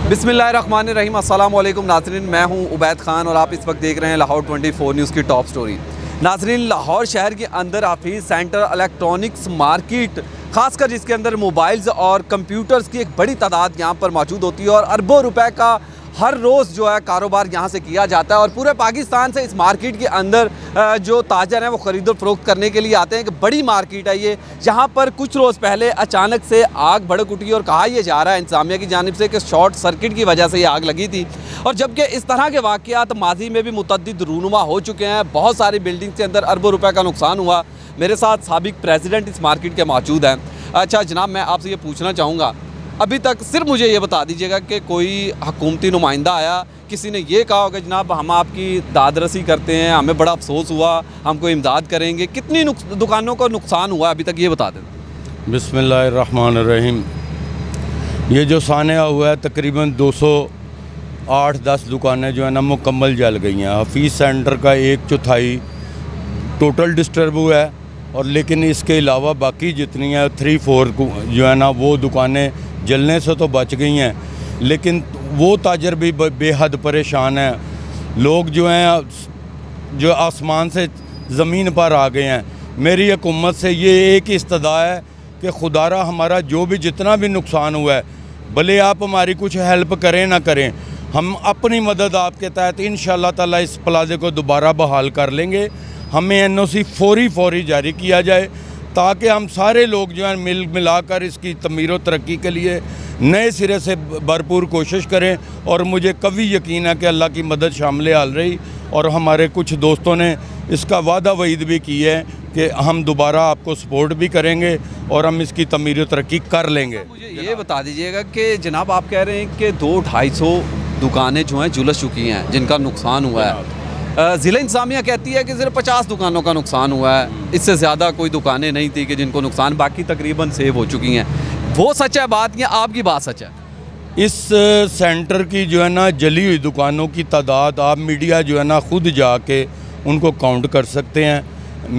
बिस्मिल्लाहिर्रहमानिर्रहीम अस्सलाम वालेकुम नाज़रीन, मैं हूं उबैद ख़ान और आप इस वक्त देख रहे हैं लाहौर 24 न्यूज़ की टॉप स्टोरी। नाज़रीन, लाहौर शहर के अंदर हाफिज़ सेंटर इलेक्ट्रॉनिक्स मार्केट, खासकर जिसके अंदर मोबाइल्स और कंप्यूटर्स की एक बड़ी तादाद यहाँ पर मौजूद होती है और अरबों रुपए का हर रोज़ जो है कारोबार यहाँ से किया जाता है और पूरे पाकिस्तान से इस मार्केट के अंदर जो ताजर हैं वो ख़रीदो फरोख्त करने के लिए आते हैं। कि बड़ी मार्केट है ये, जहाँ पर कुछ रोज़ पहले अचानक से आग भड़क उठी और कहा यह जा रहा है इंतज़ामिया की जानिब से कि शॉर्ट सर्किट की वजह से ये आग लगी थी। और जबकि इस तरह के वाक़यात माजी में भी मुतअद्दिद रूनुमा हो चुके हैं, बहुत सारी बिल्डिंग के अंदर अरबों रुपये का नुकसान हुआ। मेरे साथ साबिक प्रेसिडेंट इस मार्केट के मौजूद हैं। अच्छा जनाब, मैं आपसे ये पूछना चाहूँगा, अभी तक सिर्फ मुझे ये बता दीजिएगा कि कोई हुकूमती नुमाइंदा आया, किसी ने ये कहा होगा जनाब हम आपकी दादरसी करते हैं, हमें बड़ा अफसोस हुआ, हमको इमदाद करेंगे? कितनी दुकानों का नुकसान हुआ अभी तक ये बता दें। बिस्मिल्लाहिर्रहमानिर्रहीम। ये जो सानिया हुआ है तकरीबन 208-10 दुकानें जो है ना मुकम्मल जल गई हैं। हफीज़ सेंटर का 1/4 टोटल डिस्टर्ब हुआ है और लेकिन इसके अलावा बाकी जितनी है 3-4 जो है ना वो दुकानें जलने से तो बच गई हैं, लेकिन वो ताजर भी बेहद परेशान हैं। लोग जो हैं जो आसमान से ज़मीन पर आ गए हैं। मेरी हुकूमत से ये एक इस्तदा है कि खुदारा हमारा जो भी जितना भी नुकसान हुआ है, भले आप हमारी कुछ हेल्प करें ना करें, हम अपनी मदद आपके तहत इंशाअल्लाह ताला इस प्लाजे को दोबारा बहाल कर लेंगे। हमें NOC फौरी जारी किया जाए ताकि हम सारे लोग जो हैं मिलाकर इसकी तमीर व तरक्की के लिए नए सिरे से भरपूर कोशिश करें। और मुझे कभी यकीन है कि अल्लाह की मदद शामिल हाल रही और हमारे कुछ दोस्तों ने इसका वादा वईद भी की है कि हम दोबारा आपको सपोर्ट भी करेंगे और हम इसकी तमीर व तरक्की कर लेंगे। मुझे ये बता दीजिएगा कि जनाब आप कह रहे हैं कि 200-250 दुकानें जो हैं झुलस चुकी हैं जिनका नुकसान हुआ है। ज़िला इंतज़ामिया कहती है कि सिर्फ 50 दुकानों का नुकसान हुआ है, इससे ज़्यादा कोई दुकानें नहीं थी कि जिनको नुकसान, बाकी तकरीबन सेव हो चुकी हैं। वो सच है बात या आपकी बात सच है? इस सेंटर की जो है ना जली हुई दुकानों की तादाद आप मीडिया जो है ना ख़ुद जाके उनको काउंट कर सकते हैं।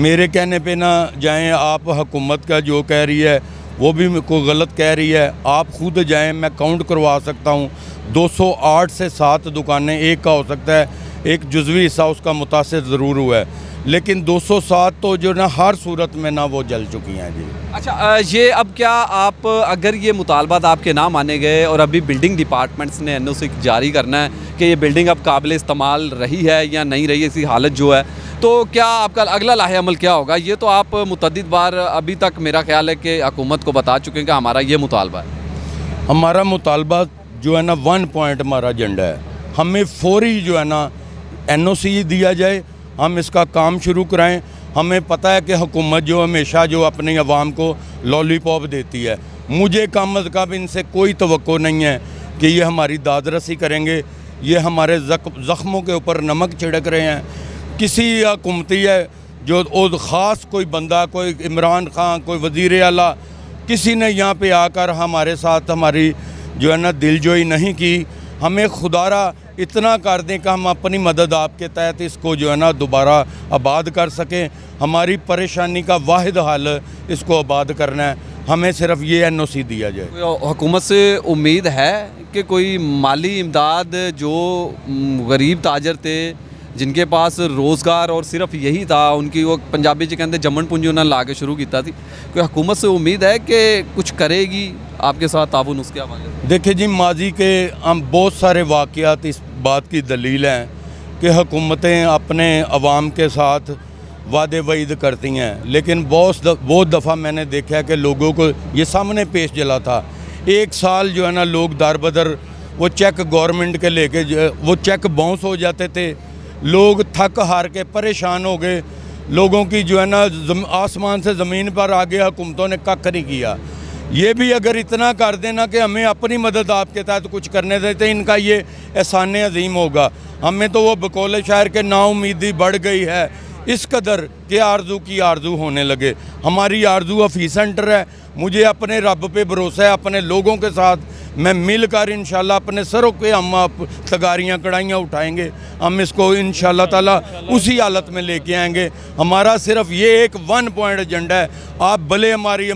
मेरे कहने पे ना जाएं, आप हुकूमत का जो कह रही है वो भी को गलत कह रही है। आप ख़ुद जाएं, मैं काउंट करवा सकता हूँ। 208 से 7 दुकानें, एक का हो सकता है एक जुज़वी हिस्सा उसका मुतासिर ज़रूर हुआ है, लेकिन 207 तो जो ना हर सूरत में ना वो जल चुकी हैं जी। अच्छा, ये अब क्या आप अगर ये मुतालबात आपके ना माने गए और अभी बिल्डिंग डिपार्टमेंट्स ने NOC जारी करना है कि ये बिल्डिंग अब काबिल इस्तेमाल रही है या नहीं रही, इसकी हालत जो है, तो क्या आपका अगला लाहे अमल क्या होगा? ये तो आप मुतअद्दिद बार अभी तक मेरा ख्याल है कि हुकूमत को बता चुके हैं कि हमारा ये मुतालबा है। हमारा मुतालबा जो है ना 1 पॉइंट हमारा एजेंडा है, हमें फौरी जो है ना NOC दिया जाए, हम इसका काम शुरू कराएं। हमें पता है कि हुकूमत जो हमेशा जो अपनी आवाम को लॉलीपॉप देती है, मुझे कम अज़ कम इनसे कोई तवक्को नहीं है कि ये हमारी दादरसी करेंगे, ये हमारे ज़ख्मों के ऊपर नमक छिड़क रहे हैं। किसी हुकूमती है जो ख़ास कोई बंदा, कोई इमरान खान, कोई वज़ीर आला, किसी ने यहाँ पे आकर हमारे साथ हमारी जो है ना दिलजोई नहीं की। हमें खुदारा इतना कर दें कि हम अपनी मदद आपके तहत इसको जो है ना दोबारा आबाद कर सकें। हमारी परेशानी का वाहिद हल इसको आबाद करना है, हमें सिर्फ ये NOC दिया जाए। हुकूमत से उम्मीद है कि कोई माली इमदाद, जो गरीब ताजर थे जिनके पास रोज़गार और सिर्फ यही था, उनकी वो पंजाबी जी कहते जमन पूंजी उन्होंने ला के शुरू किया थी, कोई हुकूमत से उम्मीद है कि कुछ करेगी आपके साथ ताउन उसके हवाले? देखिए जी, माजी के हम बहुत सारे वाक़यात इस बात की दलील हैं कि हुकूमतें अपने अवाम के साथ वादे वईद करती हैं, लेकिन बहुत दफ़ा मैंने देखा कि लोगों को ये सामने पेश चला था। 1 साल जो है ना लोग दर बदर वो चेक गवर्नमेंट के लेके वो चेक बाउंस हो जाते थे, लोग थक हार के परेशान हो गए। लोगों की जो है ना आसमान से ज़मीन पर आ गया, हुकूमतों ने कख नहीं किया। ये भी अगर इतना कर देना कि हमें अपनी मदद आपके तहत कुछ करने देते, इनका ये एहसान अजीम होगा। हमें तो वो बकौल शायर के नाउमीदी बढ़ गई है इस कदर कि आरजू की आरजू होने लगे। हमारी आरजू हफीज़ सेंटर है, मुझे अपने रब पे भरोसा है, अपने लोगों के साथ मैं मिलकर इंशाल्लाह अपने सरों पे हम तगारियाँ कढ़ाइयाँ उठाएंगे, हम इसको इंशाल्लाह ताला उसी हालत में लेके आएंगे। हमारा सिर्फ ये एक 1 पॉइंट एजेंडा है, आप भले हमारी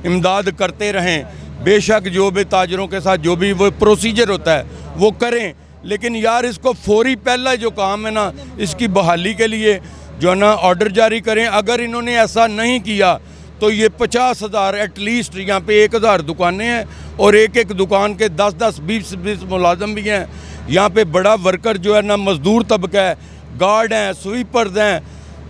इमदाद करते रहें, बेशक जो भी ताजरों के साथ जो भी वो प्रोसीजर होता है वो करें, लेकिन यार इसको फौरी पहला जो काम है ना, इसकी बहाली के लिए जो है ना ऑर्डर जारी करें। अगर इन्होंने ऐसा नहीं किया तो ये 50,000 एटलीस्ट, यहाँ पे 1,000 दुकानें हैं और एक एक दुकान के 10-10, 20-20 मुलाजम भी हैं। यहाँ पे बड़ा वर्कर जो है ना मज़दूर तबका है, गार्ड हैं, स्वीपर्स हैं,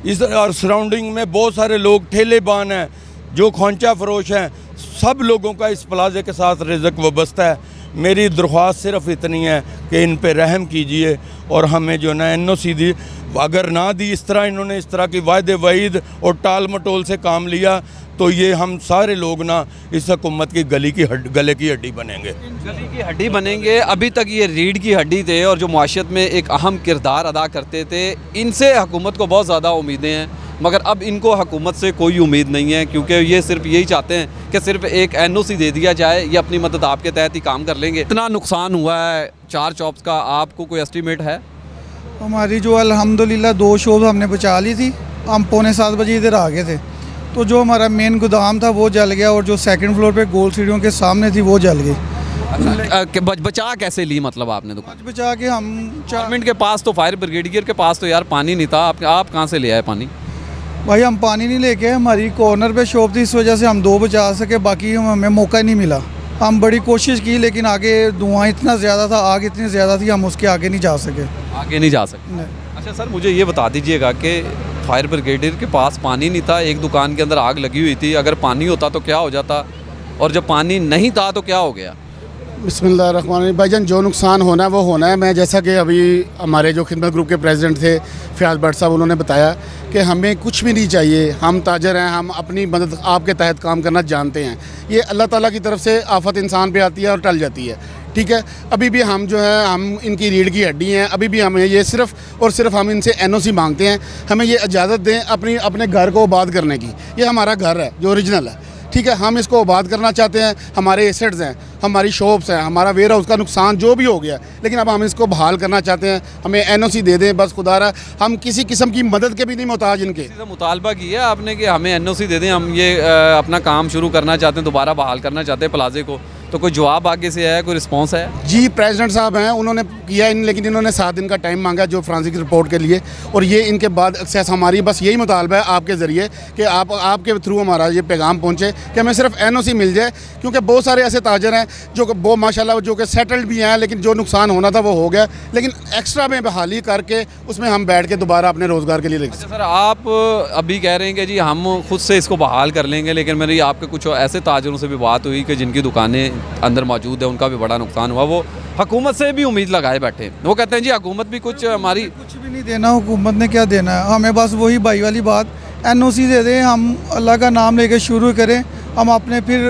इस और सराउंडिंग में बहुत सारे लोग ठेलेबान हैं, जो खोंचा फरोश हैं, सब लोगों का इस प्लाजे के साथ रिज़्क वाबस्ता है। मेरी दरख्वास्त सिर्फ इतनी है कि इन पे रहम कीजिए और हमें जो ना NOC दी, अगर ना दी, इस तरह इन्होंने इस तरह की वायदे वईद और टाल मटोल से काम लिया तो ये हम सारे लोग ना इस हुकूमत की गले की हड्डी बनेंगे। गली की हड्डी बनेंगे। अभी तक ये रीढ़ की हड्डी थे और जो मुआशरत में एक अहम किरदार अदा करते थे, इनसे हुकूमत को बहुत ज़्यादा उम्मीदें हैं, मगर अब इनको हुकूमत से कोई उम्मीद नहीं है, क्योंकि ये सिर्फ यही चाहते हैं कि सिर्फ एक NOC दे दिया जाए, ये अपनी मदद आपके तहत ही काम कर लेंगे। इतना नुकसान हुआ है 4 शॉप्स का, आपको कोई एस्टीमेट है? हमारी जो अल्हम्दुलिल्लाह 2 शॉप हमने बचा ली थी। हम 6:45 बजे इधर आ गए थे, तो जो हमारा मेन गोदाम था वो जल गया और जो सेकंड फ्लोर पे गोल सीढ़ियों के सामने थी वो जल गई। बचा कैसे ली मतलब आपने दुकान? बचा के हम गवर्नमेंट के पास तो, फायर ब्रिगेडियर के पास तो यार पानी नहीं था, आप कहाँ से ले आए पानी? भाई हम पानी नहीं लेके, हमारी कॉर्नर पे शॉप थी, इस वजह से हम 2 बचा सके, बाकी हमें मौका नहीं मिला। हम बड़ी कोशिश की लेकिन आगे धुआं इतना ज़्यादा था, आग इतनी ज़्यादा थी, हम उसके आगे नहीं जा सके। आगे नहीं जा सके? अच्छा सर, मुझे ये बता दीजिएगा कि फायर ब्रिगेडियर के पास पानी नहीं था, एक दुकान के अंदर आग लगी हुई थी, अगर पानी होता तो क्या हो जाता, और जब पानी नहीं था तो क्या हो गया? बिस्मिल्लाहिर्रहमानिर्रहीम। भाईजान, जो नुकसान होना है वो होना है। मैं जैसा कि अभी हमारे जो खिदमत ग्रुप के प्रेसिडेंट थे फ़याज़ भट्ट साहब, उन्होंने बताया कि हमें कुछ भी नहीं चाहिए, हम ताजर हैं, हम अपनी मदद आपके तहत काम करना जानते हैं। ये अल्लाह ताला की तरफ से आफत इंसान पे आती है और टल जाती है, ठीक है। अभी भी हम जो है, हम इनकी रीढ़ की हड्डी हैं, अभी भी हमें ये सिर्फ़ और सिर्फ हम इनसे NOC मांगते हैं, हमें ये इजाज़त दें अपने घर को आबाद करने की। ये हमारा घर है जो ओरिजिनल है, ठीक है, हम इसको आबाद करना चाहते हैं। हमारे एसेट्स हैं, हमारी शॉप्स हैं, हमारा वेयर हाउस का नुकसान जो भी हो गया, लेकिन अब हम इसको बहाल करना चाहते हैं। हमें NOC दे दें बस, खुदारा, हम किसी किस्म की मदद के भी नहीं मोहताज इनके। किसी से मुतालबा किया आपने कि हमें NOC दे दें, हम ये अपना काम शुरू करना चाहते हैं, दोबारा बहाल करना चाहते हैं प्लाजे को, तो कोई जवाब आगे से है, कोई रिस्पांस है? जी, प्रेसिडेंट साहब हैं, उन्होंने किया लेकिन इन्होंने 7 दिन का टाइम मांगा जो फ्रांसिक रिपोर्ट के लिए, और ये इनके बाद एक्सेस हमारी बस यही मुतालबा है आपके ज़रिए कि आपके थ्रू हमारा ये पैगाम पहुँचे कि हमें सिर्फ NOC मिल जाए, क्योंकि बहुत सारे ऐसे ताजर हैं जो वो माशाल्लाह जो कि सेटल्ड भी हैं, लेकिन जो नुकसान होना था वो हो गया, लेकिन एक्स्ट्रा में बहाली करके उसमें हम बैठ के दोबारा अपने रोज़गार के लिए लगे। अच्छा सर, आप अभी कह रहे हैं कि जी हम खुद से इसको बहाल कर लेंगे, लेकिन मेरी आपके कुछ ऐसे ताजरों से भी बात हुई कि जिनकी दुकानें अंदर मौजूद है, उनका भी बड़ा नुकसान हुआ, वो हुकूमत से भी उम्मीद लगाए बैठे। वो कहते हैं जी हुकूमत भी कुछ हमारी, कुछ भी नहीं देना, हुकूमत ने क्या देना है हमें, बस वही भाई वाली बात, NOC दे दें, हम अल्लाह का नाम लेके शुरू करें, हम अपने फिर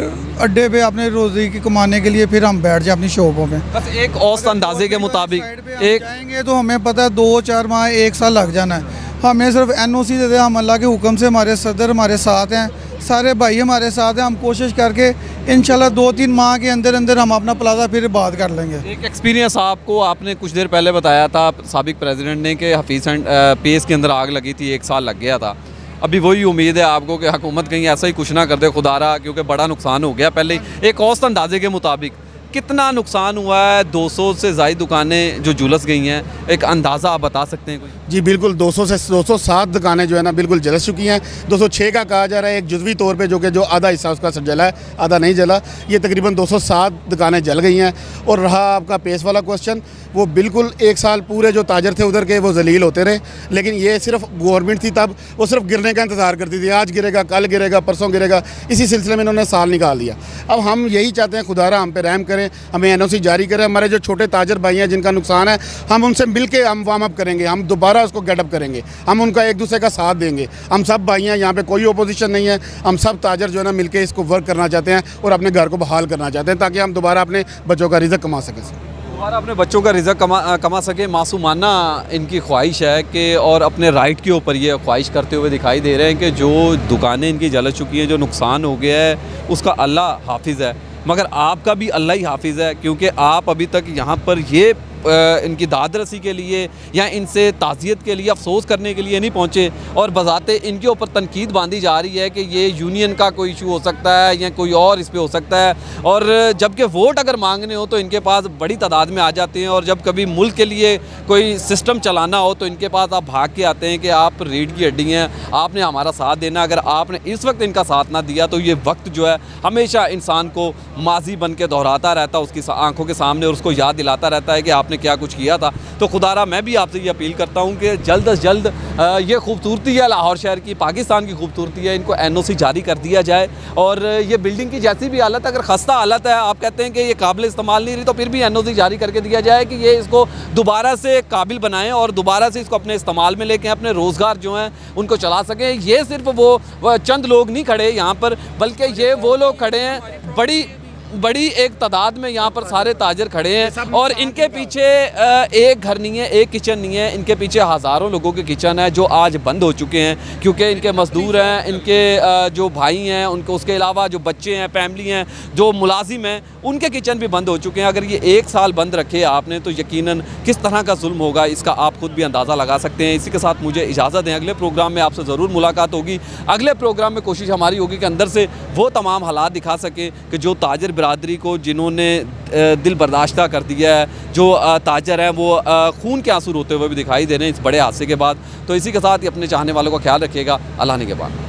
अड्डे पे अपने रोज़ी की कमाने के लिए फिर हम बैठ जाए अपनी शॉपों पे। बस एक औसत अंदाजे के मुताबिक एक जाएंगे तो हमें पता है 2-4 माह 1 साल लग जाना है। हमें सिर्फ NOC दे दें, हम अल्लाह के हुक्म से, हमारे सदर हमारे साथ हैं, सारे भाई हमारे साथ हैं, हम कोशिश करके इंशाल्लाह 2-3 माह के अंदर अंदर हम अपना प्लाजा फिर बात कर लेंगे। एक एक्सपीरियंस आपको, आपने कुछ देर पहले बताया था साबिक प्रेसिडेंट ने कि हफीज़ एंड पेस के अंदर आग लगी थी, 1 साल लग गया था। अभी वही उम्मीद है आपको कि हुकूमत कहीं ऐसा ही कुछ ना कर दे खुदारा, क्योंकि बड़ा नुकसान हो गया पहले ही। एक औसत अंदाजे के मुताबिक कितना नुकसान हुआ है? 200 से ज़ायद दुकानें जो झुलस गई हैं, एक अंदाज़ा आप बता सकते हैं कोई? जी बिल्कुल, 200 से 207 दुकानें जो है ना बिल्कुल जल चुकी हैं। 206 का कहा जा रहा है एक जुज़वी तौर पे, जो आधा हिस्सा उसका जला है, आधा नहीं जला। ये तकरीबन 207 दुकानें जल गई हैं। और रहा आपका पेस वाला क्वेश्चन, वो बिल्कुल 1 साल पूरे जो ताजर थे उधर के वो जलील होते रहे, लेकिन ये सिर्फ गवर्नमेंट थी तब, वो सिर्फ गिरने का इंतज़ार करती थी, आज गिरेगा, कल गिरेगा, परसों गिरेगा, इसी सिलसिले में इन्होंने साल निकाल दिया। अब हम यही चाहते हैं खुदारा हम पे रहम करें, हमें NOC जारी करें। हमारे जो छोटे ताजर भाई हैं जिनका नुकसान है, हम उनसे मिल के हम वार्म अप करेंगे, हम दोबारा उसको गेटअप करेंगे, हम उनका एक दूसरे का साथ देंगे। हम सब भाई हैं, यहाँ पे कोई अपोजिशन नहीं है, हम सब ताजर जो है ना मिल के इसको वर्क करना चाहते हैं और अपने घर को बहाल करना चाहते हैं, ताकि हम दोबारा अपने बच्चों का रिज़्क कमा सकें। दोबारा अपने बच्चों का रिज़्क कमा सके, मासूमाना इनकी ख्वाहिश है कि, और अपने राइट के ऊपर ये ख्वाहिश करते हुए दिखाई दे रहे हैं कि जो दुकानें इनकी जल चुकी हैं, जो नुकसान हो गया है, उसका अल्लाह हाफिज़ है, मगर आपका भी अल्लाह ही हाफिज़ है, क्योंकि आप अभी तक यहाँ पर ये इनकी दाद रसी के लिए या इनसे ताज़ियत के लिए, अफसोस करने के लिए नहीं पहुँचे और बजाते इनके ऊपर तनकीद बांधी जा रही है कि ये यूनियन का कोई इशू हो सकता है या कोई और इस पे हो सकता है। और जबकि वोट अगर मांगने हो तो इनके पास बड़ी तादाद में आ जाते हैं, और जब कभी मुल्क के लिए कोई सिस्टम चलाना हो तो इनके पास आप भाग के आते हैं कि आप रीढ़ की हड्डी हैं, आपने हमारा साथ देना। अगर आपने इस वक्त इनका साथ ना दिया तो ये वक्त जो है हमेशा इंसान को माजी बन के दोहराता रहता है उसकी आंखों के सामने, और उसको याद दिलाता रहता है कि आपने क्या कुछ किया था। तो खुदारा मैं भी आपसे ये अपील करता हूँ कि जल्द अज जल्द ये खूबसूरती है लाहौर शहर की, पाकिस्तान की खूबसूरती है, इनको NOC जारी कर दिया जाए। और ये बिल्डिंग की जैसी भी हालत, अगर खस्ता हालत है, आप कहते हैं कि ये काबिल इस्तेमाल नहीं रही, तो फिर भी NOC जारी करके दिया जाए कि ये इसको दोबारा से काबिल बनाएं और दोबारा से इसको अपने इस्तेमाल में लेके अपने रोज़गार जो हैं उनको चला सकें। ये सिर्फ वो चंद लोग नहीं खड़े यहाँ पर, बल्कि ये वो लोग खड़े हैं, बड़ी एक तादाद में यहाँ पर सारे ताजर खड़े हैं, और इनके पीछे एक घर नहीं है, एक किचन नहीं है, इनके पीछे हज़ारों लोगों के किचन है जो आज बंद हो चुके हैं क्योंकि इनके मज़दूर हैं, इनके जो भाई हैं उनको, उसके अलावा जो बच्चे हैं, फैमिली हैं, जो मुलाजिम हैं, उनके किचन भी बंद हो चुके हैं। अगर ये 1 साल बंद रखे आपने तो यकीनन किस तरह का जुल्म होगा इसका आप खुद भी अंदाज़ा लगा सकते हैं। इसी के साथ मुझे इजाज़त दें, अगले प्रोग्राम में आपसे ज़रूर मुलाकात होगी। अगले प्रोग्राम में कोशिश हमारी होगी कि अंदर से वो तमाम हालात दिखा सकें कि जो ताजर बिरादरी को जिन्होंने दिल बर्दाश्ता कर दिया है, जो ताजर हैं वो खून के आंसू रोते हुए भी दिखाई दे रहे हैं इस बड़े हादसे के बाद। तो इसी के साथ ही अपने चाहने वालों का ख्याल रखिएगा। अल्लाह ने के बाद।